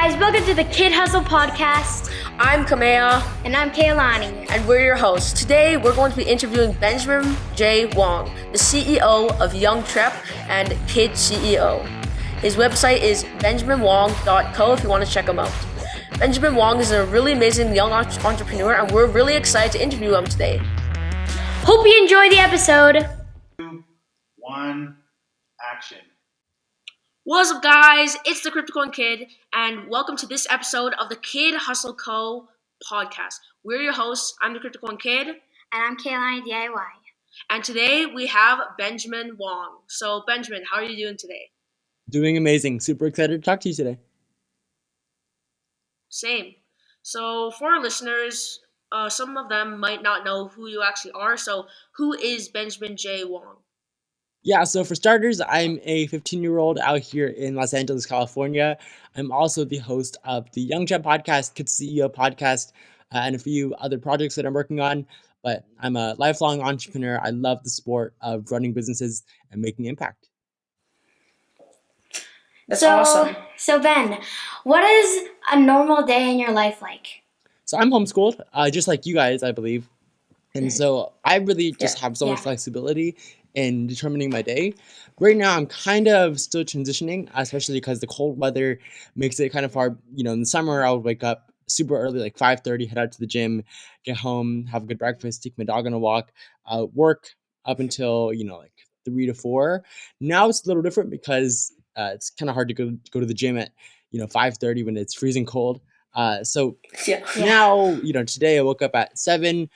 guys, welcome to the Kid Hustle Podcast. I'm Kamea. And I'm Kaylani. And we're your hosts. Today, we're going to be interviewing Benjamin J. Wong, the CEO of Young Trep and Kid CEO. His website is benjaminwong.co if you want to check him out. Benjamin Wong is a really amazing young entrepreneur, and we're really excited to interview him today. Hope you enjoy the episode. 2, 1, action. What's up, guys? It's the Cryptocoin Kid, and welcome to this episode of the Kid Hustle Co. podcast. We're your hosts. I'm the Cryptocoin Kid. And I'm Kaylani DIY. And today we have Benjamin Wong. So, Benjamin, how are you doing today? Doing amazing. Super excited to talk to you today. Same. So, for our listeners, some of them might not know who you actually are. So, who is Benjamin J. Wong? Yeah, so for starters, I'm a 15-year-old out here in Los Angeles, California. I'm also the host of the Young Trep podcast, Kid CEO podcast, and a few other projects that I'm working on. But I'm a lifelong entrepreneur. I love the sport of running businesses and making impact. That's awesome. So Ben, what is a normal day in your life like? So I'm homeschooled, just like you guys, I believe. And so I really just have so much flexibility in determining my day. Right now, I'm kind of still transitioning, especially because the cold weather makes it kind of hard. You know, in the summer, I would wake up super early, like 5:30, head out to the gym, get home, have a good breakfast, take my dog on a walk, work up until, like 3 to 4. Now it's a little different because it's kind of hard to go to the gym at, 5:30 when it's freezing cold. So now, today I woke up at 7,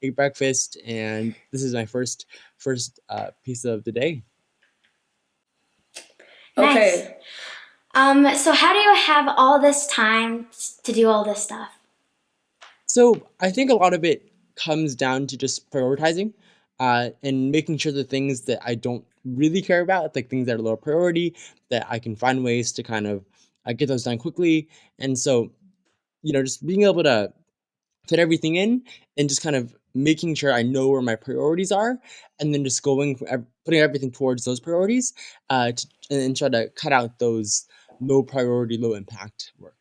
ate breakfast, and this is my first piece of the day. Okay. Nice. So how do you have all this time to do all this stuff? So I think a lot of it comes down to just prioritizing and making sure the things that I don't really care about, like things that are low priority, that I can find ways to kind of get those done quickly. And so, just being able to fit everything in and just kind of making sure I know where my priorities are, and then just putting everything towards those priorities and try to cut out those low priority, low impact work.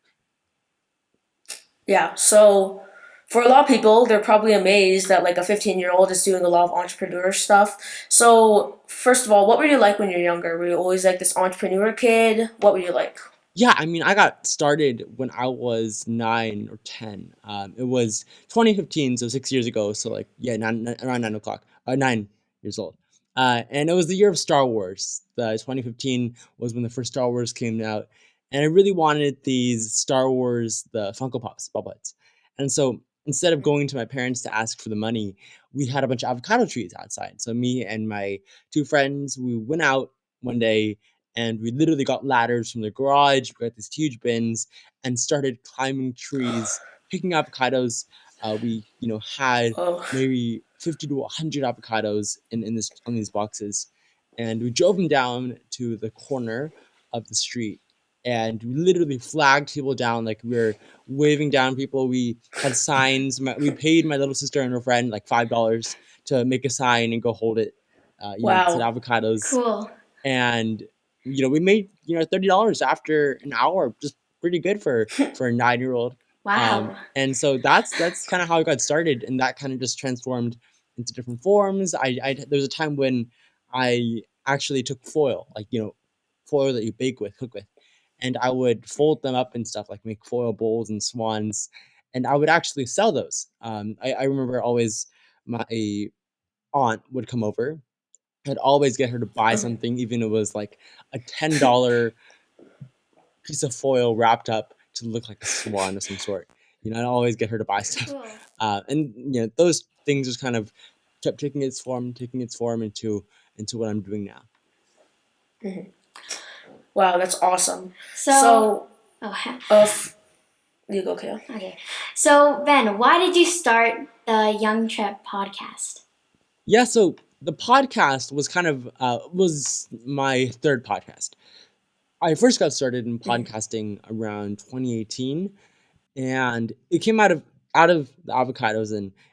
Yeah, so for a lot of people, they're probably amazed that like a 15-year-old is doing a lot of entrepreneur stuff. So first of all, what were you like when you were younger? Were you always like this entrepreneur kid? What were you like? Yeah, I mean, I got started when I was 9 or 10. It was 2015, so 6 years ago. So around 9 years old. And it was the year of Star Wars. The 2015 was when the first Star Wars came out. And I really wanted these Star Wars, the Funko Pops, bobbleheads. And so instead of going to my parents to ask for the money, we had a bunch of avocado trees outside. So me and my 2 friends, we went out one day and we literally got ladders from the garage. We got these huge bins and started climbing trees, picking avocados. We had maybe 50 to 100 avocados on these boxes, and we drove them down to the corner of the street. And we literally flagged people down, like we were waving down people. We had signs. We paid my little sister and her friend like $5 to make a sign and go hold it. It said avocados. Cool. And we made $30 after an hour, just pretty good for a 9-year-old. Wow. And so that's kind of how I got started, and that kind of just transformed into different forms. There was a time when I actually took foil, foil that you cook with, and I would fold them up and stuff, like make foil bowls and swans, and I would actually sell those. I remember always my aunt would come over. I'd always get her to buy something, even if it was like a $10 piece of foil wrapped up to look like a swan of some sort. I'd always get her to buy stuff. Cool. And those things just kind of kept taking its form into what I'm doing now. Mm-hmm. Wow, that's awesome. You go, Kale. Okay. So Ben, why did you start the Young Trep podcast? Yeah, so the podcast was kind of was my third podcast. I first got started in podcasting around 2018, and it came out of the avocados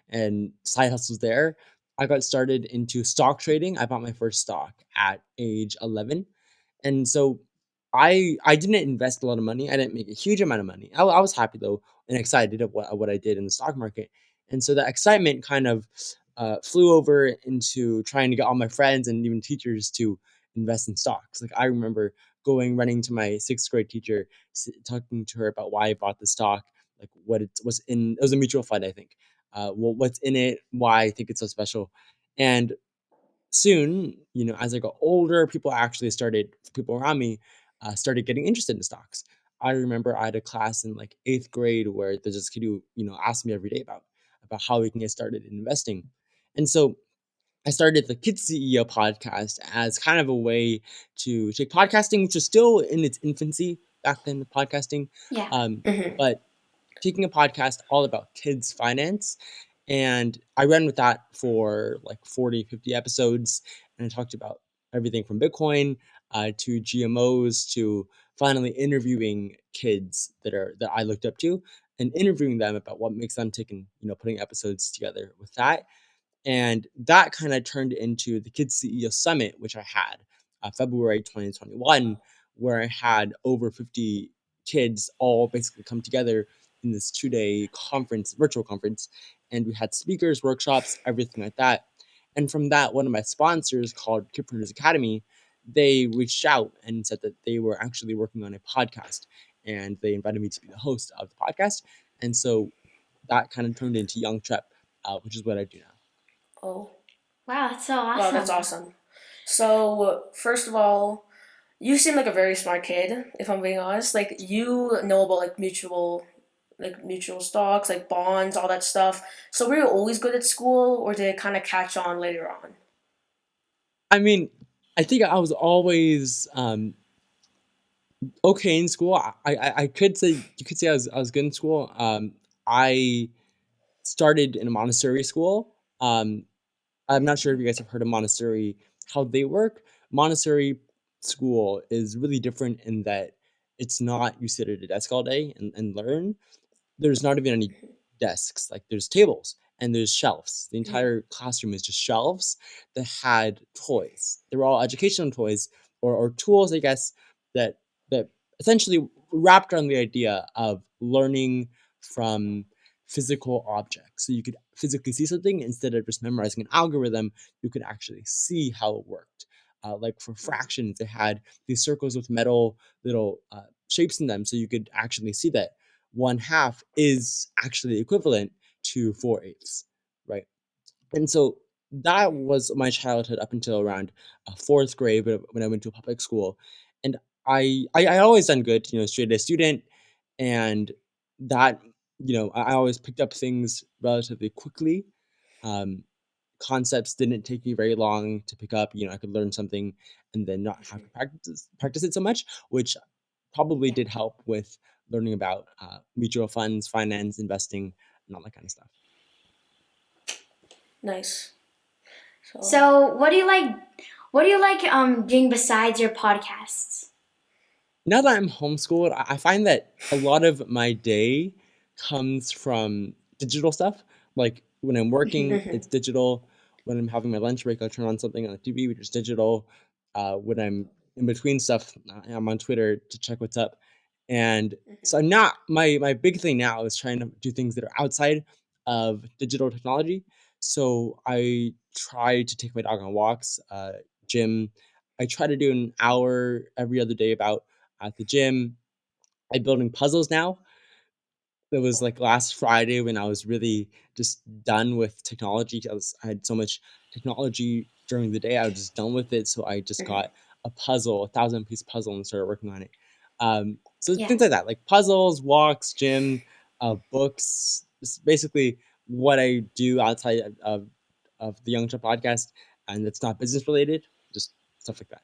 and side hustles there. I got started into stock trading. I bought my first stock at age 11, and so I didn't invest a lot of money. I didn't make a huge amount of money. I was happy though and excited of what I did in the stock market. And so that excitement kind of flew over into trying to get all my friends and even teachers to invest in stocks. Like I remember running to my sixth grade teacher, talking to her about why I bought the stock, like what it was in. It was a mutual fund, I think. What's in it, why I think it's so special, and soon, as I got older, people around me started getting interested in stocks. I remember I had a class in like eighth grade where there's this kid who, asked me every day about how we can get started in investing. And so I started the Kids CEO podcast as kind of a way to take podcasting, which was still in its infancy back then, the podcasting, Yeah. um, Mm-hmm. but taking a podcast all about kids finance. And I ran with that for like 40, 50 episodes. And I talked about everything from Bitcoin to GMOs to finally interviewing kids that I looked up to and interviewing them about what makes them tick and, putting episodes together with that. And that kind of turned into the Kids CEO Summit, which I had February 2021, where I had over 50 kids all basically come together in this 2-day conference, virtual conference. And we had speakers, workshops, everything like that. And from that, one of my sponsors called Kidpreneurs Academy, they reached out and said that they were actually working on a podcast. And they invited me to be the host of the podcast. And so that kind of turned into Young Trep, which is what I do now. Oh, Wow, that's so wow, that's awesome. awesome. So, first of all, you seem like a very smart kid, if I'm being honest. Like you know about like mutual stocks, like bonds, all that stuff. So were you always good at school, or did it kind of catch on later on? I mean, I think I was always okay in school. I could say you could say I was good in school. I started in a Montessori school. I'm not sure if you guys have heard of Montessori, how they work. Montessori school is really different in that it's not you sit at a desk all day and learn. There's not even any desks. Like there's tables and there's shelves. The Mhm. entire classroom is just shelves that had toys. They were all educational toys or tools, I guess, that that essentially wrapped around the idea of learning from physical objects. So you could physically see something instead of just memorizing an algorithm. You could actually see how it worked. Like for fractions, they had these circles with metal little shapes in them, so you could actually see that 1/2 is actually equivalent to 4/8, right? And so that was my childhood up until around fourth grade when I went to a public school. And I always done good, straight A student. And that, I always picked up things relatively quickly. Um, Concepts didn't take me very long to pick up. I could learn something and then not have to practice it so much, which probably Yeah. did help with learning about mutual funds, finance, investing, and all that kind of stuff. Nice. So, So, what do you like doing besides your podcasts? Now that I'm homeschooled, I find that a lot of my day comes from digital stuff. Like when I'm working, hmm it's digital. When I'm having my lunch break, I'll turn on something on the TV, which is digital. When I'm in between stuff, I'm on Twitter to check what's up. And so I'm not my big thing now is trying to do things that are outside of digital technology. So I try to take my dog on walks, gym. I try to do an hour every other day about at the gym. I'm building puzzles now. It was like last Friday when I was really just done with technology. I had so much technology during the day. I was just done with it. So I just got a puzzle, 1,000-piece puzzle, and started working on it. So Yeah. things like that, like puzzles, walks, gym, books. It's basically what I do outside of the Young Trep podcast, and it's not business related, just stuff like that.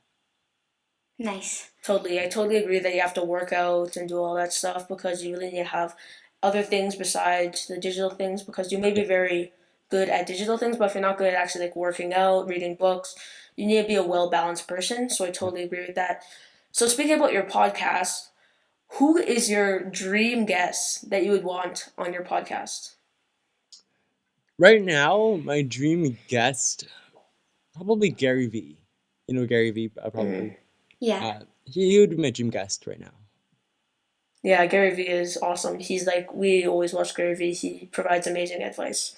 Nice. totally, I totally agree that you have to work out and do all that stuff because you really need to have other things besides the digital things because you may be Yeah. very good at digital things, but if you're not good at actually like working out, reading books, you need to be a well balanced person. So I Yeah. totally agree with that. So speaking about your podcast, who is your dream guest that you would want on your podcast? Right now, my dream guest probably Gary V. Gary V. Mm-hmm. Probably. Yeah. he would be my dream guest right now. Yeah, Gary Vee is awesome. He's like, we always watch Gary Vee. He provides amazing advice.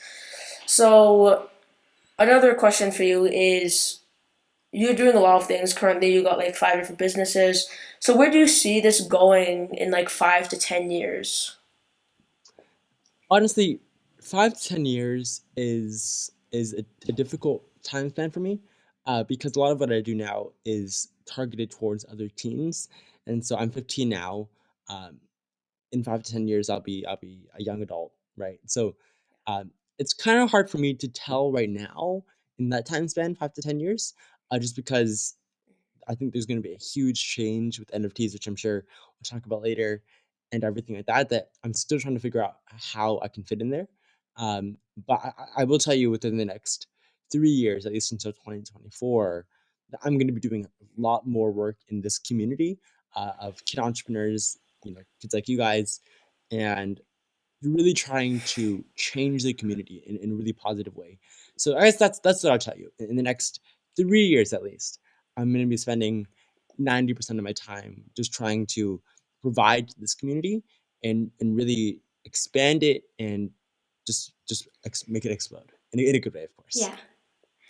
So, another question for you is, you're doing a lot of things currently. You got like 5 different businesses. So, where do you see this going in like 5 to 10 years? Honestly, 5 to 10 years is a difficult time span for me, because a lot of what I do now is targeted towards other teens, and so I'm 15 now. Um, in 5 to 10 years, I'll be a young adult, right? So, it's kind of hard for me to tell right now in that time span, 5 to 10 years, just because I think there's going to be a huge change with NFTs, which I'm sure we'll talk about later, and everything like that. That I'm still trying to figure out how I can fit in there. But I will tell you within the next 3 years, at least until 2024, that I'm going to be doing a lot more work in this community of kid entrepreneurs, kids like you guys, and you're really trying to change the community in a really positive way. So I guess that's what I'll tell you. In the next 3 years at least, I'm going to be spending 90% of my time just trying to provide to this community and really expand it and make it explode in a good way, of course. Yeah.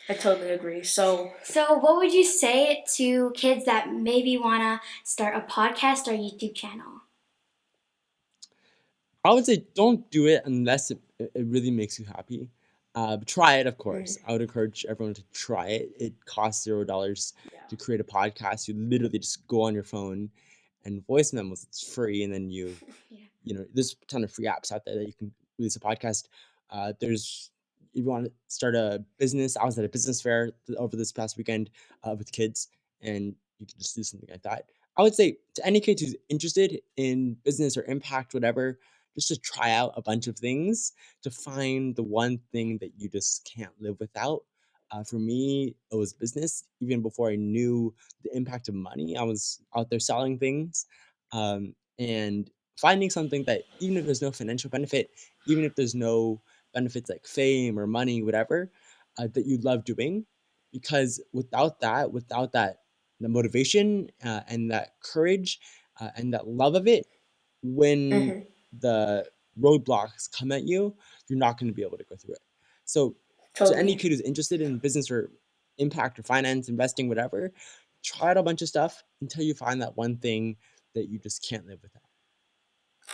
I totally agree. So, So, what would you say to kids that maybe want to start a podcast or YouTube channel? I would say don't do it unless it really makes you happy. Try it, of course. I would encourage everyone to try it. It costs $0 yeah. to create a podcast. You literally just go on your phone and voice memos. It's free, and then Yeah. there's a ton of free apps out there that you can release a podcast. There's if you want to start a business. I was at a business fair over this past weekend with kids, and you can just do something like that. I would say to any kid who's interested in business or impact, whatever, just to try out a bunch of things to find the one thing that you just can't live without. For me, it was business. Even before I knew the impact of money, I was out there selling things. And finding something that even if there's no financial benefit, even if there's no benefits like fame or money, whatever, that you love doing, because without that, the motivation and that courage and that love of it, when Mm-hmm. the roadblocks come at you, you're not going to be able to go through it. So, to any Totally. kid who's interested in business or impact or finance, investing, whatever, try out a bunch of stuff until you find that one thing that you just can't live without.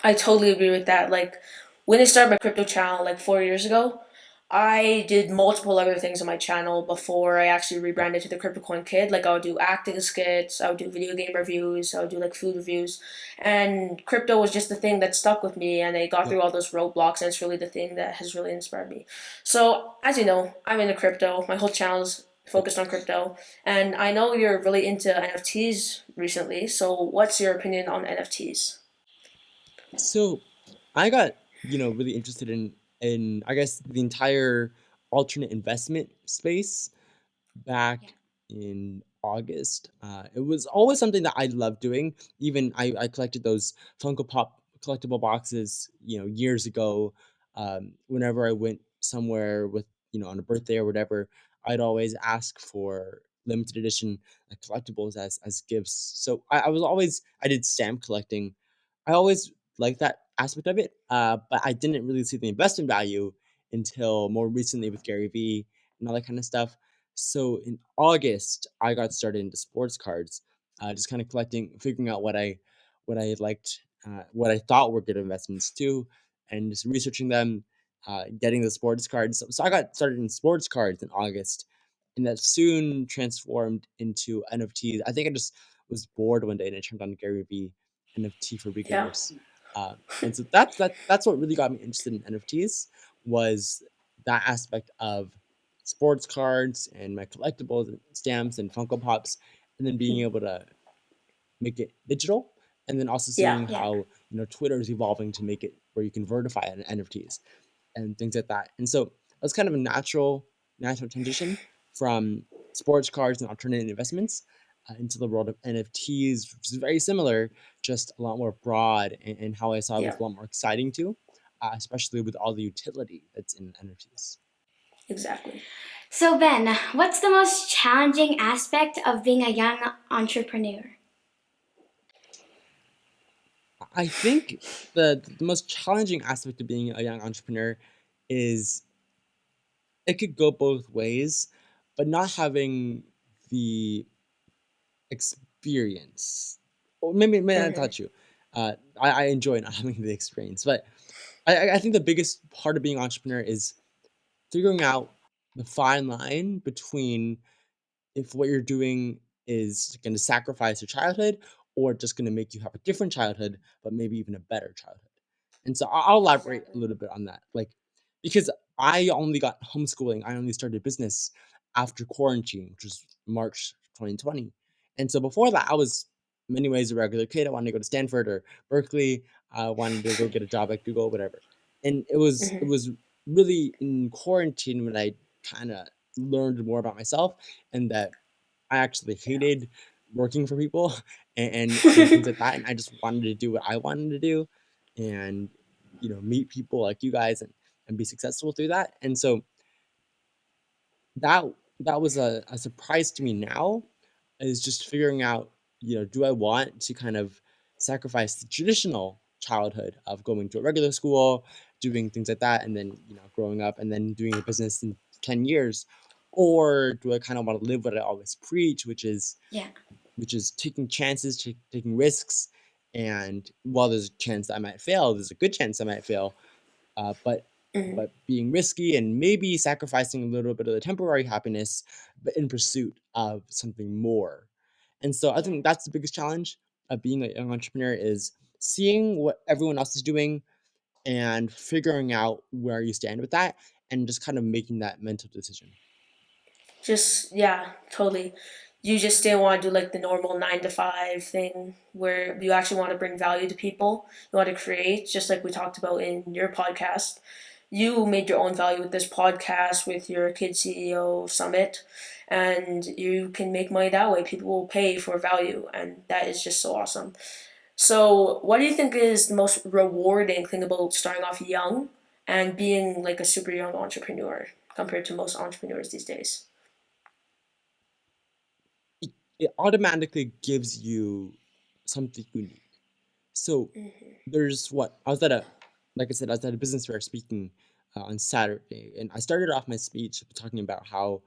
I totally agree with that. Like when I started my crypto channel like 4 years ago, I did multiple other things on my channel before I actually Yeah. rebranded to the Crypto Coin Kid. Like I would do acting skits, I would do video game reviews, I would do like food reviews, and crypto was just the thing that stuck with me. And I got Yep. through all those roadblocks, and it's really the thing that has really inspired me. So as you know, I'm into crypto. My whole channel's Yep. focused on crypto, and I know you're really into NFTs recently. So what's your opinion on NFTs? So I got, really interested in I guess the entire alternate investment space Yeah. back in August. It was always something that I loved doing. Even I collected those Funko Pop collectible boxes, years ago. Whenever I went somewhere with, on a birthday or whatever, I'd always ask for limited edition collectibles as gifts. So I did stamp collecting. I always liked that aspect of it, but I didn't really see the investment value until more recently with Gary Vee and all that kind of stuff. So in August, I got started into sports cards, just kind of collecting, figuring out what I liked, what I thought were good investments too, and just researching them, getting the sports cards. So I got started in sports cards in August, and that soon transformed into NFTs. I think I just was bored one day and I turned on Gary Vee NFT for Yeah. beginners, and so that's what really got me interested in NFTs was that aspect of sports cards and my collectibles and stamps and Funko Pops, and then being able to make it digital, and then also Yeah. seeing Yeah. how Twitter is evolving to make it where you can verify NFTs and things like that. And so that's kind of a natural transition from sports cards and alternative investments into the world of NFTs, which is very similar, just a lot more broad, and how I saw it was Yeah. a lot more exciting too, especially with all the utility that's in NFTs. Exactly. So, Ben, what's the most challenging aspect of being a young entrepreneur? I think the most challenging aspect of being a young entrepreneur is it could go both ways, but not having the experience. Or maybe that's Mm-hmm. not true. I enjoy not having the experience, but I think the biggest part of being an entrepreneur is figuring out the fine line between if what you're doing is going to sacrifice your childhood or just going to make you have a different childhood, but maybe even a better childhood. And so I'll elaborate a Exactly. little bit on that. Like, because I only got homeschooling, I only started business after quarantine, which was March 2020. And so before that, I was in many ways a regular kid. I wanted to go to Stanford or Berkeley. I wanted to go get a job at Google, whatever. And it Mm-hmm. was really in quarantine when I kind of learned more about myself and that I actually hated working for people and things like that. And I just wanted to do what I wanted to do and, meet people like you guys and be successful through that. And so that that was a surprise to me now is just figuring out, do I want to kind of sacrifice the traditional childhood of going to a regular school, doing things like that, and then, growing up and then doing a business in 10 years? Or do I kind of want to live what I always preach, Yeah. which is taking chances, taking risks, and while there's a chance I might fail, there's a good chance I might fail, uh, but Mm-hmm. but being risky and maybe sacrificing a little bit of the temporary happiness, but in pursuit of something more. And so I Yeah. think that's the biggest challenge of being a young entrepreneur is seeing what everyone else is doing and figuring out where you stand with that and just kind of making that mental decision. Just yeah, totally. You just didn't want to do like the normal 9 to 5 thing where you actually want to bring value to people. You want to create, just like we talked about in your podcast. You made your own value with this podcast, with your Kid CEO Summit, and you can make money that way. People will pay for value, and that is just so awesome. So, what do you think is the most rewarding thing about starting off young and being like a super young entrepreneur compared to most entrepreneurs these days? It automatically gives you something unique. So there's what I was at a, like I said, I was at a business fair speaking on Saturday, and I started off my speech talking about how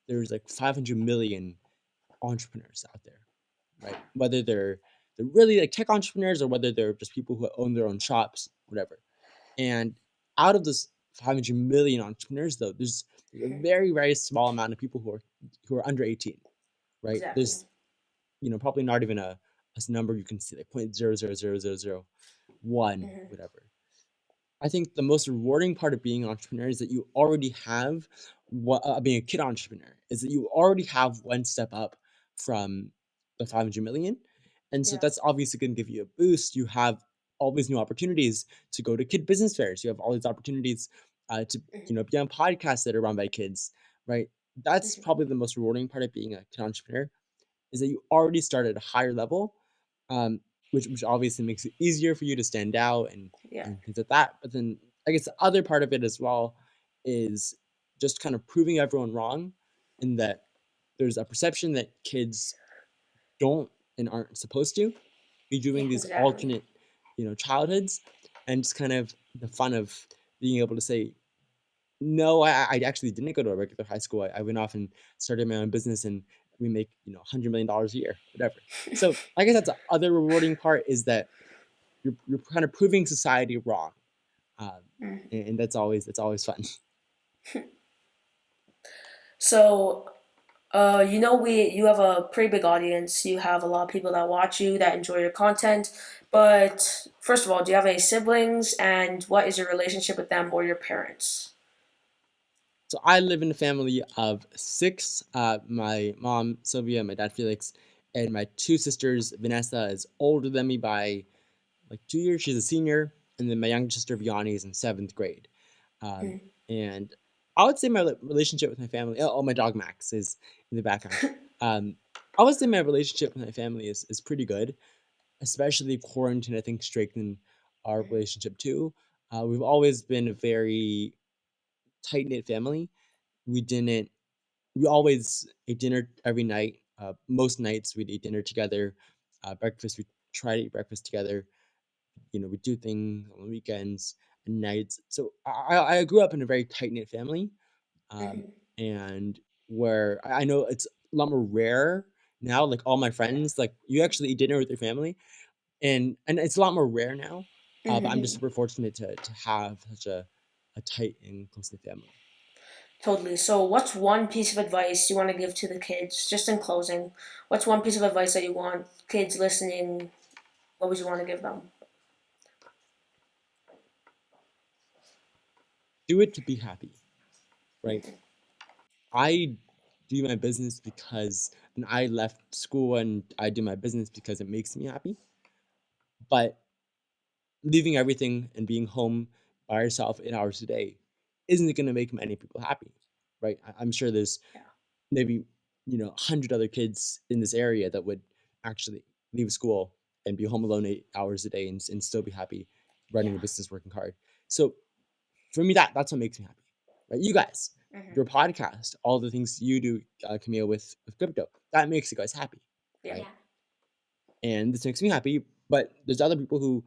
there's like 500 million entrepreneurs out there, right? Whether they're really like tech entrepreneurs or whether they're just people who own their own shops, whatever. And out of this 500 million entrepreneurs, though, there's a very very small amount of people who are under 18, right? Exactly. There's probably not even a number you can see like 0.00001 Hmm. whatever. I think the most rewarding part of being an entrepreneur is that you already have what being a kid entrepreneur is that you already have one step up from the 500 million. And so Yeah. that's obviously going to give you a boost. You have all these new opportunities to go to kid business fairs. You have all these opportunities to Hmm. be on podcasts that are run by kids, right? That's Hmm. probably the most rewarding part of being a kid entrepreneur is that you already start at a higher level, um, which obviously makes it easier for you to stand out Yeah. and things like that. But then I guess the other part of it as well is just kind of proving everyone wrong, in that there's a perception that kids don't and aren't supposed to be Yeah. doing these Exactly. alternate, childhoods, and just kind of the fun of being able to say no, I actually didn't go to a regular high school. I went off and started my own business, and we make $100 million a year, whatever. So I guess that's the other rewarding part is that you're kind of proving society wrong, um, Mhm. and that's always fun. So, you have a pretty big audience. You have a lot of people that watch you that enjoy your content. But first of all, do you have any siblings, and what is your relationship with them or your parents? So I live in a family of six. My mom Sylvia, my dad Felix, and my two sisters. Vanessa is older than me by like 2 years. She's a senior, and then my younger sister Vianney is in seventh grade. Um, Mm. and I would say my relationship with my family. Oh, my dog Max is in the background. Um, I would say my relationship with my family is pretty good, especially quarantine. I think strengthened our relationship too. We've always been a very tight knit family. We didn't. We always ate dinner every night. Most nights we'd eat dinner together. Breakfast we try to eat breakfast together. we do things on the weekends and nights. So I grew up in a very tight knit family, Mhm. and where I know it's a lot more rare now. Like all my friends, like you actually eat dinner with your family, and it's a lot more rare now. But I'm just Mhm. super fortunate to have such a tight and close knit family. Totally. So, what's one piece of advice you want to give to the kids, just in closing? What's one piece of advice that you want kids listening? What would you want to give them? Do it to be happy, right? I do my business because, and I left school and I do my business because it makes me happy. But leaving everything and being home by yourself 8 hours a day isn't going to make many people happy, right? I'm sure there's Yeah. maybe 100 other kids in this area that would actually leave school and be home alone 8 hours a day and still be happy running a Yeah. business, working hard. So for me, that's what makes me happy, right? You guys, Hmm. your podcast, all the things you do, Camille, with crypto, that makes you guys happy, Yeah. right? Yeah. And this makes me happy. But there's other people who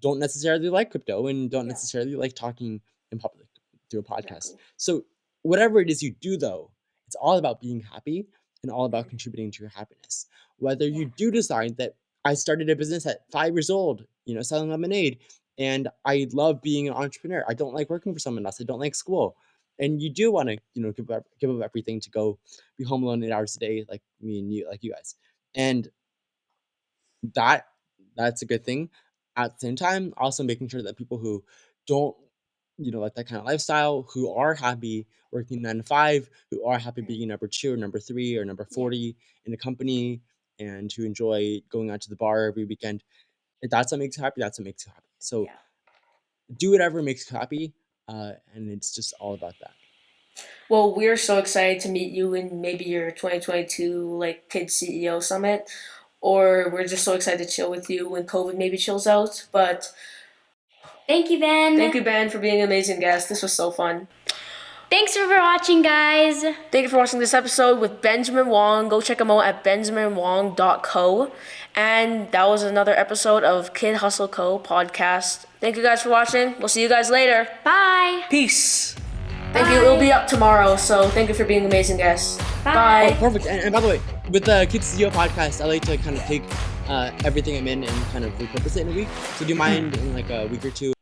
don't necessarily like crypto and don't Yeah. necessarily like talking in public through a podcast. Exactly. So whatever it is you do, though, it's all about being happy and all about Mhm. contributing to your happiness. Whether you Yeah. do decide that I started a business at 5 years old, selling lemonade, and I love being an entrepreneur. I don't like working for someone else. I don't like school. And you do want to, give up everything to go be home alone 8 hours a day, like me and you, like you guys. And that that's a good thing. At the same time, also making sure that people who don't, like that kind of lifestyle, who are happy working 9 to 5, who are happy Mhm. being number 2 or number 3 or number Yeah. 40 in a company, and who enjoy going out to the bar every weekend, if that's what makes you happy, that's what makes you happy. So Yeah. do whatever makes you happy, and it's just all about that. Well, we're so excited to meet you in maybe your 2022 like Kids CEO Summit, or we're just so excited to chill with you when COVID maybe chills out. But Thank you, Ben. thank you, Ben, for being an amazing guest. This was so fun. Thanks for watching, guys. Thank you for watching this episode with Benjamin Wong. Go check him out at benjaminwong.co. And that was another episode of Kid Hustle Co. podcast. Thank you guys for watching. We'll see you guys later. Bye. Peace. Thank you. It'll be up tomorrow, so thank you for being amazing guests. Bye. Bye. Perfect. And by the way, with the Kids CEO podcast, I like to kind of take everything I'm in and kind of repurpose it in a week. So do you mind in like a week or two